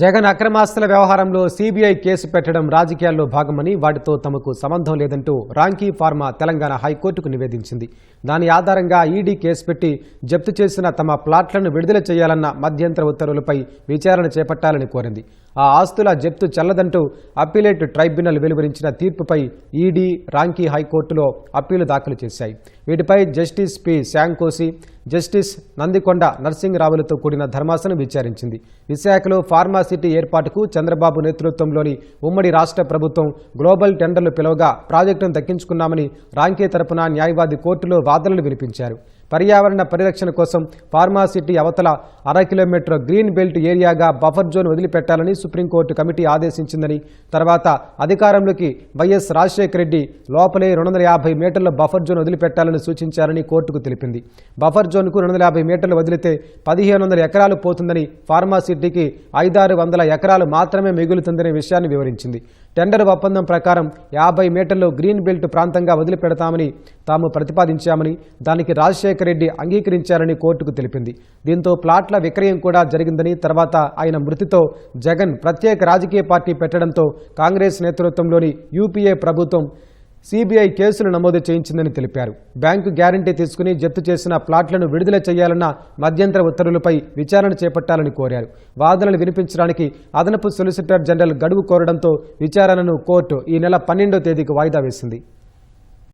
జగన్ అక్రమాస్తుల వ్యవహారంలో CBI case పెట్టడం రాజకీయాల్లో భాగమని, వాటితో తమకు సంబంధం లేదంటూ రాంకీ ఫార్మా తెలంగాణ హైకోర్టుకు నివేదించింది. దాని ఆధారంగా ఈడీ కేసు పెట్టి జప్తు చేసిన తమ ప్లాట్లను విడుదల చేయాలన్న మధ్యంతర ఉత్తర్వులపై విచారణ చేపట్టాలని కోరింది. ఆ ఆస్తుల జప్తు చెల్లదంటూ అప్పీలేట్ ట్రైబ్యునల్ వెలువరించిన తీర్పుపై ఈడీ, రాంకీ హైకోర్టులో అప్పీలు దాఖలు చేశాయి. వీటిపై జస్టిస్ పి శాంకోసి, జస్టిస్ నందికొండ నర్సింగరావులతో కూడిన ధర్మాసనం విచారించింది. విశాఖలో ఫార్మా సిటీ ఏర్పాటుకు చంద్రబాబు నేతృత్వంలోని ఉమ్మడి రాష్ట్ర ప్రభుత్వం గ్లోబల్ టెండర్లు పిలవగా ప్రాజెక్టును దక్కించుకున్నామని రాంకీ తరపున న్యాయవాది కోర్టులో వాదనలు వినిపించారు. పర్యావరణ పరిరక్షణ కోసం ఫార్మా సిటీ అవతల 1/2 కిలోమీటర్ గ్రీన్ బెల్ట్ ఏరియాగా బఫర్ జోన్ వదిలిపెట్టాలని సుప్రీంకోర్టు కమిటీ ఆదేశించిందని, తర్వాత అధికారంలోకి వైఎస్ రాజశేఖర రెడ్డి లోపలే 250 మీటర్ల బఫర్ జోన్ వదిలిపెట్టాలని సూచించారని కోర్టుకు తెలిపింది. బఫర్ జోన్కు 250 మీటర్లు వదిలితే 1500 ఎకరాలు పోతుందని, ఫార్మా సిటీకి 500-600 ఎకరాలు మాత్రమే మిగులుతుందనే విషయాన్ని వివరించింది. టెండర్ ఒప్పందం ప్రకారం 50 మీటర్లు గ్రీన్ బెల్ట్ ప్రాంతంగా వదిలిపెడతామని తాము ప్రతిపాదించామని, దానికి రాజశేఖర రెడ్డి అంగీకరించారని కోర్టుకు తెలిపింది. దీంతో ప్లాట్ల విక్రయం కూడా జరిగిందని, తర్వాత ఆయన మృతితో జగన్ ప్రత్యేక రాజకీయ పార్టీ పెట్టడంతో కాంగ్రెస్ నేతృత్వంలోని యూపీఏ ప్రభుత్వం సీబీఐ కేసులు నమోదు చేయించిందని తెలిపారు. బ్యాంకు గ్యారంటీ తీసుకుని జప్తు చేసిన ప్లాట్లను విడుదల చేయాలన్న మధ్యంతర ఉత్తర్వులపై విచారణ చేపట్టాలని కోరారు. వాదనలు వినిపించడానికి అదనపు సొలిసిటర్ జనరల్ గడువు కోరడంతో విచారణను కోర్టు ఈ నెల 12వ తేదీకి వాయిదా వేసింది.